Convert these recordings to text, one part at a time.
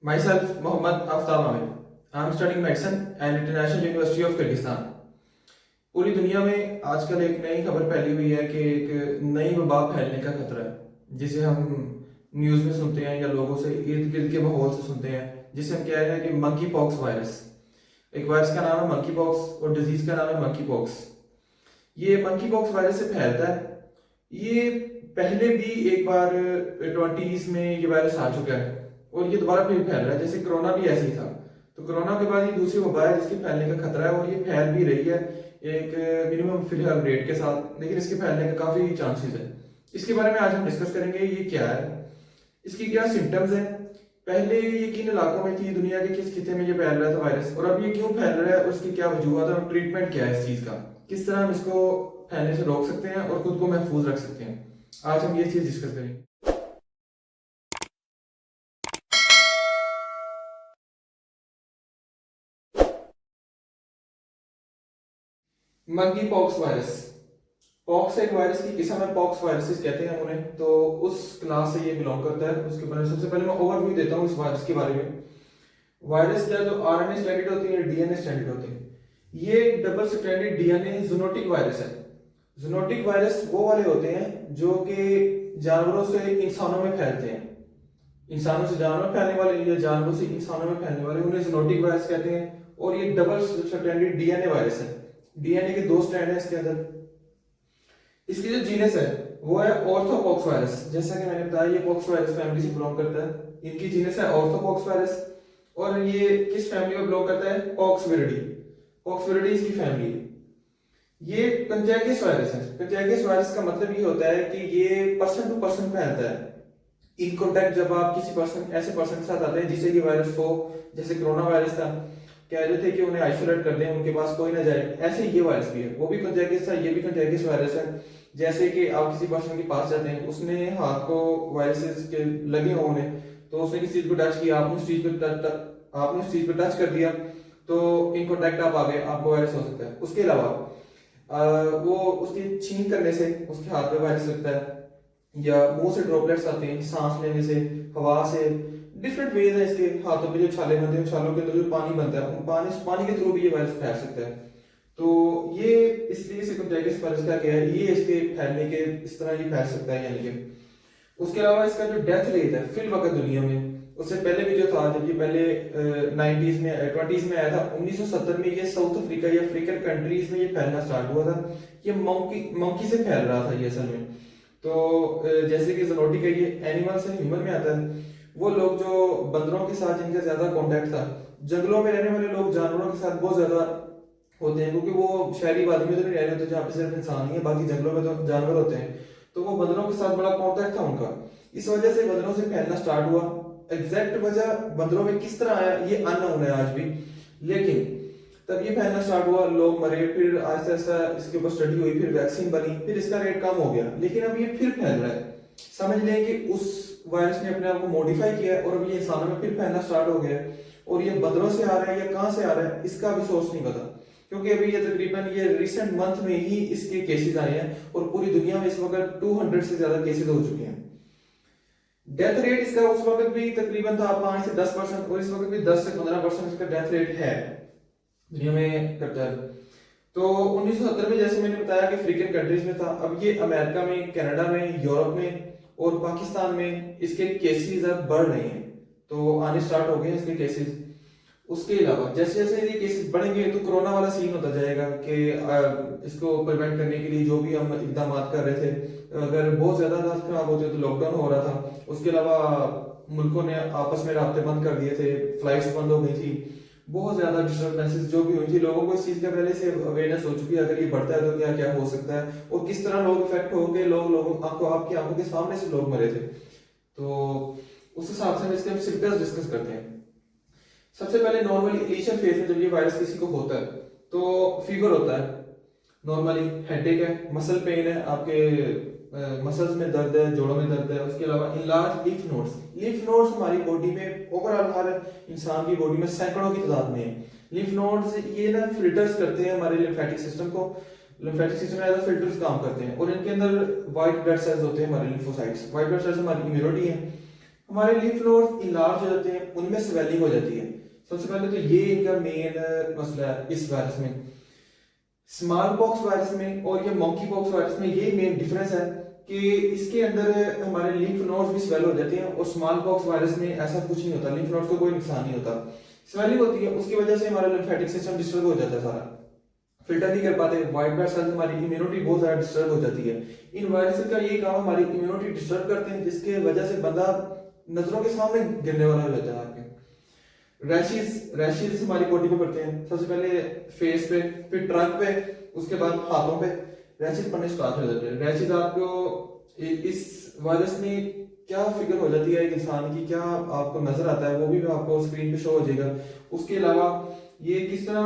Myself, Mohammad Aftab Amir. I am studying medicine and International University of Kyrgyzstan. पूरी दुनिया में आजकल एक नई खबर फैली हुई है कि एक नई वबा फैलने का खतरा है, जिसे हम न्यूज़ में सुनते हैं या लोगों से इर्द गिर्द के माहौल से सुनते हैं, जिसे हम कह रहे हैं कि मंकी पॉक्स वायरस। एक वायरस का नाम है मंकी पॉक्स और डिजीज का नाम है मंकी पॉक्स। ये मंकी पॉक्स वायरस से फैलता है। ये पहले भी एक बार 20s में ये वायरस आ चुका है और ये दोबारा फिर फैल रहा है। जैसे कोरोना भी ऐसे ही था, तो कोरोना के बाद ये दूसरी वबा है जिसके फैलने का खतरा है और ये फैल भी रही है एक मिनिमम फिलहाल रेट के साथ, लेकिन इसके फैलने का काफी चांसेस है। इसके बारे में आज हम डिस्कस करेंगे, ये क्या है, इसकी क्या सिम्टम्स हैं, पहले ये किन इलाकों में थी, दुनिया के किस खिते में ये फैल रहा था वायरस, और अब ये क्यों फैल रहा है और इसकी क्या वजूहत है और ट्रीटमेंट क्या है इस चीज का, किस तरह हम इसको फैलने से रोक सकते हैं और खुद को महफूज रख सकते हैं। आज हम ये चीज डिस्कस करेंगे। Monkey pox virus. पॉक्स एक वायरस की किस्म है, पॉक्स वायरसेस कहते हैं उन्हें, तो उस क्लास से ये बिलोंग करता है। उसके बारे में सबसे पहले मैं ओवरव्यू देता हूँ इस वायरस के बारे में। वायरस क्या, जो आरएनए स्ट्रैंडेड होती है, डीएनए स्ट्रैंडेड होते हैं। ये double stranded DNA zoonotic virus है। जूनोटिक वायरस वो वाले होते हैं जो कि जानवरों से इंसानों में फैलते हैं, इंसानों से जानवर में फैलने वाले या जानवरों से इंसानों में फैलने वाले, उन्हें जूनोटिक वायरस कहते हैं। और ये डबल स्ट्रैंडेड डीएनए वायरस है। डीएनए के दो स्ट्रैंड है इसके अंदर। इसकी जो जीनस है वो है ऑर्थोपॉक्स वायरस। जैसा कि मैंने बताया, ये पॉक्स वायरस फैमिली से बिलोंग करता है। इनकी जीनस है ऑर्थोपॉक्स वायरस और ये किस फैमिली में बिलोंग करता है, पॉक्सविरिडी। पॉक्सविरिडी इसकी फैमिली है। ये कंटैगियस वायरस है। कंटैगियस वायरस का मतलब ये होता है कि ये पर्सन टू पर्सन फैलता है। इन कॉन्टैक्ट जब आप किसी पर्सन, ऐसे पर्सन के साथ आते हैं जिसे ये वायरस हो, जैसे कोरोना वायरस था, कह रहे थे कि उन्हें आइसोलेट कर दें, उनके पास कोई ना जाए, ऐसे ये वायरस भी है। वो भी कंटैगियस था, ये भी कंटैगियस वायरस है। जैसे कि आप किसी पर्सन के पास जाते हैं, उसने हाथ को वायरसेस के लगे हो उन्हें, तो उसने किसी चीज को टच किया, आपने उस चीज को आपने उस चीज को टच कर दिया, तो इन कॉन्टैक्ट आप आ गए, आपको वायरस हो सकता है। उसके अलावा वो उसकी छींक करने से उसके हाथ पे वायरस लगता है, या मुंह से ड्रॉपलेट्स आते हैं, सांस लेने से, हवा से, डिफरेंट वेज है इसके। हाथों पे जो छाले बनते हैं, छालों के अंदर जो पानी बनता है, उन पानी के थ्रू भी ये वायरस फैल सकता है। तो ये इसलिए इसे कंटैगियस वायरस का क्या है, ये इसके फैलने के इस तरह ये फैल सकता है, यानी कि। उसके अलावा इसका जो डेथ रेट है फिल वक्त दुनिया में, उससे पहले भी जो था, जब ये पहले 90s में 20s में आया था, 1970 में ये साउथ अफ्रीका या अफ्रीकन कंट्रीज में ये फैलना स्टार्ट हुआ था। ये मंकी से फैल रहा था ये असल में। तो जैसे कि जूनोटिक है, ये एनिमल से ह्यूमन में आता है। वो लोग जो बंदरों के साथ जिनका ज्यादा कांटेक्ट था, जंगलों में रहने वाले लोग जानवरों के साथ बहुत ज्यादा होते हैं, क्योंकि वो शहरी वादी में तो नहीं रह रहे होते जहाँ पे सिर्फ इंसान ही है, बाकी जंगलों में तो जानवर होते हैं। तो वो बंदरों के साथ बड़ा कांटेक्ट था उनका, इस वजह से बंदरों से फैलना स्टार्ट हुआ। एग्जैक्ट वजह बंदरों में किस तरह आया ये अननोन है आज भी, लेकिन तब ये फैलना स्टार्ट हुआ, लोग मरे, फिर आहिस्ता आहिस्ता इसके ऊपर स्टडी हुई, फिर वैक्सीन बनी, फिर इसका रेट कम हो गया, लेकिन अब ये फिर फैल रहा है। समझ लें कि उस वायरस ने अपने आप को मॉडिफाई किया है और अब ये इंसानों में फिर फैलना स्टार्ट हो गया है। और ये बंदरों से आ रहा है या कहाँ से आ रहा है, इसका भी सोर्स नहीं पता, क्योंकि अभी ये तकरीबन ये रिसेंट मंथ में ही इसके केसेस आए हैं और पूरी दुनिया में इस वक्त 200 से ज्यादा केसेस हो चुके हैं। डेथ रेट इसका उस वक्त भी तकरीबन था 5 से 10% और इस वक्त भी 10 से 15% इसका डेथ रेट है दुनिया में करता है। तो 1970 में जैसे मैंने बताया कि अफ्रीकन कंट्रीज में था, अब ये अमेरिका में, कनाडा में, यूरोप में और पाकिस्तान में इसके केसेस अब बढ़ रहे हैं, तो आने स्टार्ट हो गए हैं इसके केसेस। उसके अलावा जैसे जैसे ये केसेस बढ़ेंगे तो कोरोना वाला सीन होता जाएगा कि इसको प्रिवेंट करने के लिए जो भी हम इकदाम कर रहे थे, अगर बहुत ज्यादा हालत खराब होती है तो लॉकडाउन हो रहा था। उसके अलावा मुल्कों ने आपस में राब्ते बंद कर दिए थे, फ्लाइट्स बंद हो गई थी, बहुत ज्यादा डिस्टर्बेंसेस जो भी हुई थी, लोगों को इस चीज का पहले से अवेयरनेस हो चुकी है, अगर ये बढ़ता है तो क्या क्या हो सकता है और किस तरह लोग इफेक्ट होंगे। लोगों आपको, आपकी आंखों के सामने से लोग मरे थे। तो उस हिसाब से हम इसके सिम्टम्स डिस्कस करते हैं। सबसे पहले नॉर्मली इनिशियल फेज में जब ये वायरस किसी को होता है तो फीवर होता है, नॉर्मली हेडेक है, मसल पेन है, आपके मसल्स में दर्द है, जोड़ों में दर्द है। उसके अलावा enlarge lymph nodes. Lymph nodes हमारी बॉडी में, ओवरऑल हर इंसान की बॉडी में सैकड़ों की तादाद में है। लिम्फ नोड्स ये ना फिल्टर्स करते हैं हमारे लिम्फेटिक सिस्टम को, लिम्फेटिक सिस्टम एज फिल्टर्स काम करते हैं और इनके अंदर व्हाइट ब्लड सेल्स होते हैं, हमारे लिम्फोसाइट्स। व्हाइट ब्लड सेल्स हमारी इम्यूनिटी है। हमारे लिम्फ नोड्स इनलार्ज हो जाते हैं, उनमें स्वेलिंग हो जाती है। सबसे पहले तो ये इनका मेन मसला है इस वायरस में। स्मॉल पॉक्स वायरस में और ये मॉन्की पॉक्स वायरस में ये मेन डिफरेंस है कि इसके अंदर हमारे लिम्फ नोड्स भी स्वेल हो जाते हैं और स्मॉल पॉक्स वायरस में ऐसा कुछ नहीं होता, लिम्फ नोड्स को कोई नुकसान नहीं होता। स्वेलिंग होती है, उसकी वजह से हमारा लिम्फेटिक सिस्टम डिस्टर्ब हो जाता है, सारा फिल्टर नहीं कर पाते, व्हाइट ब्लड सेल्स, हमारी इम्यूनिटी बहुत ज्यादा डिस्टर्ब हो जाती है। इन वायरसेस का ये काम हमारी इम्यूनिटी डिस्टर्ब करते हैं, जिसके वजह से बंदा नजरों के सामने गिरने वाला हो जाता है। आपके रैशेस हमारी बॉडी पे पड़ते हैं, सबसे पहले फेस पे, फिर ट्रंक पे, उसके बाद हाथों पे रैशेस पड़ने स्टार्ट हो जाते हैं। रैशेस आपको इस वायरस में क्या फिगर हो जाती है एक इंसान की, क्या आपको नजर आता है, वो भी आपको स्क्रीन पे शो हो जाएगा। उसके अलावा ये किस तरह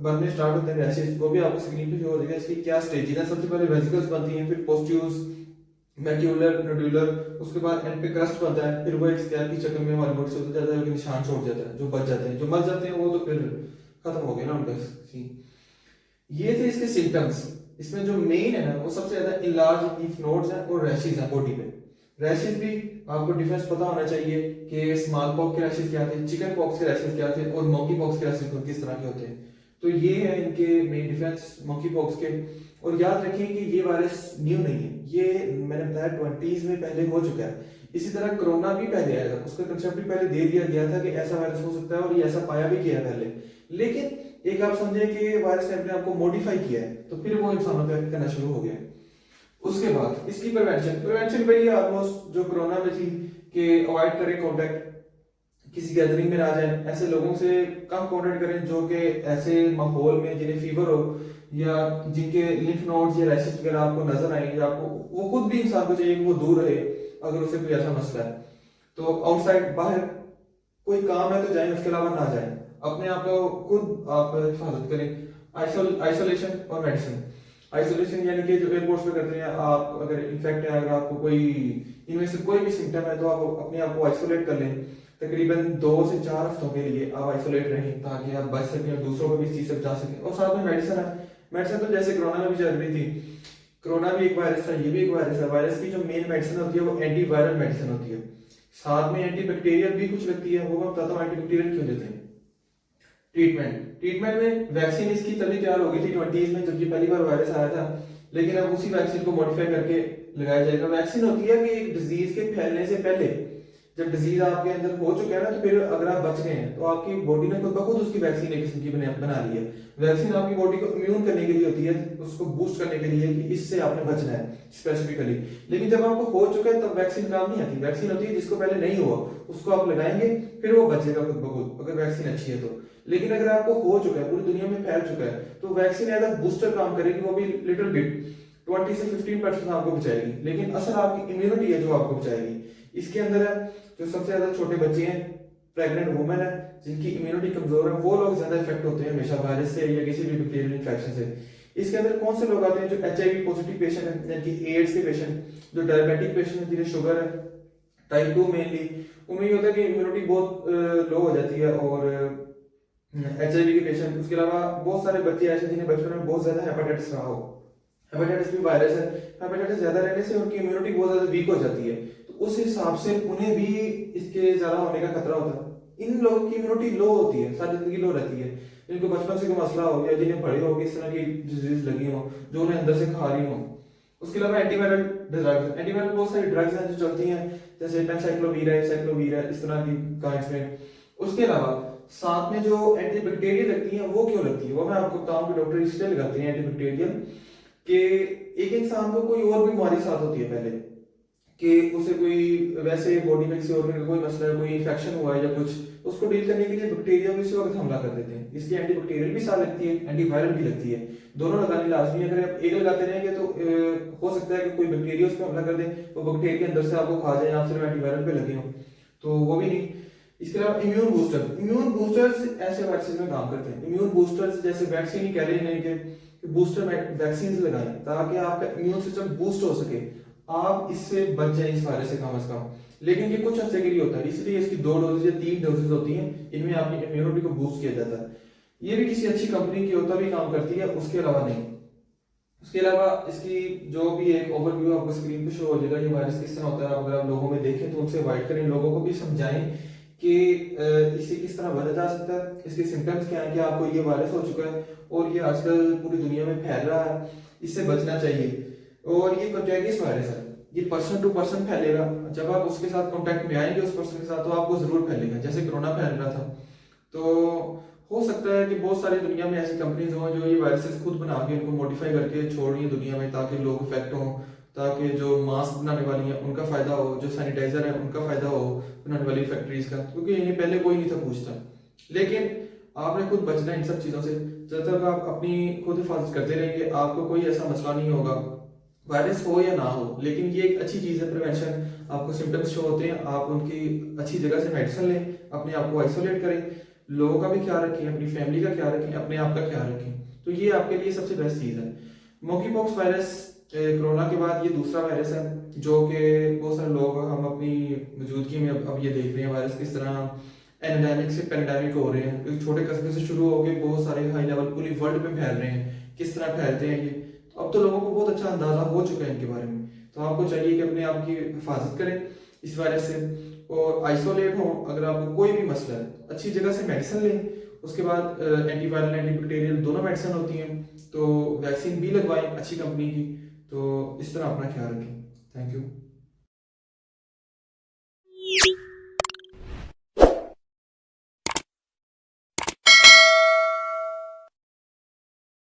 बनने स्टार्ट होते हैं रैशेस, वो भी आपको स्क्रीन पे शो हो जाएगा। इसकी क्या स्टेजेस है, सबसे पहले वेसिकल्स बनती हैं, फिर पोस्ट्यूल्स, मैक्यूलर, नोडुलर, उसके बाद एंड पे क्रस्ट बनता है, फिर वो एक स्कैब की शक्ल में हमारी बॉडी से होता जाता है, निशान छोड़ जाता है। जो बच जाते हैं, जो मर जाते हैं, वो तो फिर खत्म हो गया ना उनका सीन। ये थे इसके सिम्टम्स। इसमें जो मेन है ना, वो सबसे ज्यादा इनलार्ज लिम्फ नोड्स हैं और रैशेस हैं बॉडी पे। रैशेस भी आपको डिफरेंस पता होना चाहिए कि स्मॉल पॉक्स के रैशेस क्या थे, चिकन पॉक्स के रैशेस क्या थे और मॉन्की पॉक्स के रैशेस किस तरह के होते हैं। तो ये है इनके मेन डिफरेंस मॉन्की पॉक्स के। और याद रखें कि ये वायरस न्यू नहीं है, ये मैंने बताया 20s में पहले हो चुका है। इसी तरह कोरोना भी पहले आया था, उसका कंसेप्ट भी पहले दे दिया गया था कि ऐसा वायरस हो सकता है, और ये ऐसा पाया भी किया है पहले। लेकिन एक आप समझे कि वायरस ने अपने आप को मॉडिफाई किया है, तो फिर वो इंसानों पे करना शुरू हो गया। उसके बाद इसकी प्रिवेंशन वही है ऑलमोस्ट जो कोरोना में थी, कि अवॉइड करें कांटेक्ट, किसी गैदरिंग में ना जाएं, ऐसे लोगों से कम कांटेक्ट करें जो कि ऐसे माहौल में जिन्हें फीवर हो या जिनके लिम्फ नोड्स या रैशेस वगैरह आपको नजर आए, या आपको वो खुद भी इंसान को चाहिए कि वो दूर रहे अगर उसे कोई ऐसा मसला है। तो आउटसाइड बाहर कोई काम है तो जाएं, उसके अलावा ना जाएं। अपने आप को खुद आप हिफाजत करें। आइसोलेशन और मेडिसिन। आइसोलेशन यानी कि जो एयरपोर्ट्स पे करते हैं, आप अगर इन्फेक्ट है, अगर आपको कोई इनमें से कोई भी सिम्टम है, तो आप अपने आप को आइसोलेट कर लें। तकरीबन 2 से 4 हफ्तों के लिए आप आइसोलेट रहें, ताकि आप बच सकें और दूसरों को भी इस चीज से बचा सकें। और साथ में मेडिसिन है। मेडिसिन तो जैसे कोरोना में भी चल रही थी, कोरोना भी एक वायरस था, ये भी एक वायरस है। वायरस की जो मेन मेडिसिन होती है वो एंटीवायरल मेडिसिन होती है, साथ में एंटीबैक्टीरियल भी कुछ लगती है, वो मैं बताता हूँ एंटीबैक्टीरियल क्यों देते हैं। ट्रीटमेंट में वैक्सीन इसकी तभी तैयार हो गई थी 20s में, जब ये पहली बार वायरस आया था। लेकिन अब उसी वैक्सीन को मॉडिफाई करके लगाया जाएगा। वैक्सीन होती है कि एक डिजीज के फैलने से पहले, जब डिजीज आपके अंदर हो चुका है ना, तो फिर अगर आप बच गए हैं तो आपकी बॉडी ने खुद ब खुद उसकी वैक्सीन एक किस्म की बना ली है। वैक्सीन आपकी बॉडी को इम्यून करने के लिए होती है, उसको बूस्ट करने के लिए कि इससे आपने बचना है स्पेसिफिकली। लेकिन जब आपको हो चुका है तब वैक्सीन काम नहीं आती। वैक्सीन होती है जिसको पहले नहीं हुआ उसको आप लगाएंगे, फिर वो बचेगा खुद ब खुद, अगर वैक्सीन अच्छी है तो। लेकिन अगर आपको हो चुका है, पूरी दुनिया में फैल चुका है, तो वैक्सीन एज अ बूस्टर काम करेगी, वो भी लिटिल बिट 20 से 15% आपको बचाएगी, लेकिन असल आपकी इम्यूनिटी है जो आपको बचाएगी। इसके अंदर है जो सबसे ज्यादा छोटे बच्चे हैं, प्रेग्नेंट वुमेन है, जिनकी इम्यूनिटी कमजोर है, वो लोग ज्यादा इफेक्ट होते हैं हमेशा वायरस से या किसी भी बैक्टीरियल इन्फेक्शन से। इसके अंदर कौन से लोग आते हैं? जो HIV पॉजिटिव पेशेंट है, यानी कि एड्स के पेशेंट, जो डायबिटिक पेशेंट है, जिन्हें शुगर है, टाइप 2 मेनली, उनमें ये होता है कि इम्यूनिटी बहुत लो हो जाती है, और HIV के पेशेंट। उसके अलावा बहुत सारे बच्चे ऐसे जिन्हें बचपन में बहुत ज्यादा हेपेटाइटिस रहा हो। हेपेटाइटिस भी वायरस है, हेपेटाइटिस ज्यादा रहने से उनकी इम्यूनिटी बहुत ज्यादा वीक हो जाती है, तो उस हिसाब से उन्हें भी इसके ज्यादा होने का खतरा होता है। इन लोगों की इम्यूनिटी लो होती है, सारी जिंदगी लो रहती है, जिनको बचपन से कोई मसला हो गया, जिन्हें बड़े हो गए इस तरह की डिजीज लगी हो जो उन्हें अंदर से खा रही हो। उसके अलावा एंटीवायरल ड्रग्स, एंटीवायरल बहुत सारी ड्रग्स हैं जो चलती हैं, जैसे पेनसाइक्लोवीर है, साइक्लोवीर है, इस तरह की काइंड्स में। उसके अलावा साथ में जो एंटीबैक्टीरियल लगती हैं, वो क्यों लगती है वो मैं आपको बताऊं कि डॉक्टर इसलिए लगाते हैं एंटीबैक्टीरियल, कि एक इंसान को कोई और बीमारी साथ होती है पहले, कि उसे कोई वैसे बॉडी में किसी ऑर्गन का कोई मसला है, कोई इन्फेक्शन हुआ है या कुछ, उसको डील करने के लिए बैक्टीरिया भी उसी वक्त हमला कर देते हैं, इसलिए एंटीबैक्टीरियल भी साथ लगती है, एंटीवायरल भी लगती है। दोनों लगानी लाजमी है। अगर आप एक लगाते रहेंगे तो हो सकता है कि कोई बैक्टीरिया उस पर हमला कर दे, तो बैक्टीरिया अंदर से आपको खा जाए, आप सिर्फ एंटीवायरल पे लगे हो, तो वो भी नहीं। इसके अलावा इम्यून बूस्टर्स ऐसे वैक्सीन में काम करते हैं। इम्यून बूस्टर्स जैसे वैक्सीन ही कह रहे हैं कि बूस्टर वैक्सीन लगाएं ताकि आपका इम्यून सिस्टम बूस्ट हो सके, आप इससे बच जाए इस वायरस से कम से कम। लेकिन ये कुछ हफ्ते के लिए होता है, इसलिए इसकी 2 डोजेज या 3 डोजेज होती हैं, इनमें आपकी इम्यूनिटी को बूस्ट किया जाता है। ये भी किसी अच्छी कंपनी की होता भी काम करती है, उसके अलावा नहीं। उसके अलावा इसकी जो भी एक ओवरव्यू आपको स्क्रीन पे शो हो जाएगा, ये वायरस किस तरह होता है, अगर आप लोगों में देखें तो उनसे अवॉइड करें, लोगों को भी समझाएं कि इसे किस तरह बचा जा सकता है, इसके सिम्टम्स क्या हैं कि आपको ये वायरस हो चुका है और ये आजकल पूरी दुनिया में फैल रहा है, इससे बचना चाहिए। और ये कंटेगियस वायरस है, ये पर्सन टू पर्सन फैलेगा, जब आप उसके साथ कांटेक्ट में आएंगे उस पर्सन के साथ तो आपको जरूर फैलेगा, जैसे कोरोना फैल रहा था। तो हो सकता है कि बहुत सारी दुनिया में ऐसी कंपनीज हों जो ये वायरसेस खुद बना के इनको मॉडिफाई करके छोड़ रही है दुनिया में, ताकि लोग इफेक्ट हों, ताकि जो मास्क बनाने वाली हैं उनका फायदा हो, जो सैनिटाइजर है उनका फायदा हो बनाने वाली फैक्ट्रीज का, क्योंकि इन्हें पहले कोई नहीं था पूछता। लेकिन आपने खुद बचना है इन सब चीज़ों से, जब तक आप अपनी खुद हिफाजत करते रहेंगे आपको कोई ऐसा मसला नहीं होगा, वायरस हो या ना हो। लेकिन ये एक अच्छी चीज़ है प्रिवेंशन, आपको सिम्टम्स शो होते हैं आप उनकी अच्छी जगह से मेडिसिन लें, अपने आप को आइसोलेट करें, लोगों का भी ख्याल रखें, अपनी फैमिली का ख्याल रखें, अपने आप का ख्याल रखें, तो ये आपके लिए सबसे बेस्ट चीज़ है। मोकी पॉक्स वायरस कोरोना के बाद ये दूसरा वायरस है जो कि बहुत सारे लोग हम अपनी मौजूदगी में अब ये देख रहे हैं वायरस किस तरह एंडेमिक से पेंडेमिक हो रहे हैं, एक छोटे कस्बे से शुरू होकर बहुत सारे हाई लेवल पूरी वर्ल्ड में फैल रहे हैं, किस तरह फैलते हैं ये, तो अब तो लोगों को बहुत अच्छा अंदाजा हो चुका है इनके बारे में। तो आपको चाहिए कि अपने आप की हिफाजत करें इस वायरस से और आइसोलेट हो, अगर आपको कोई भी मसला है अच्छी जगह से मेडिसिन लें, उसके बाद एंटीवायरल एंटीबैक्टीरियल दोनों मेडिसिन होती हैं, तो वैक्सीन भी लगवाएं अच्छी कंपनी की। तो इस तरह अपना ख्याल रखें। Thank you.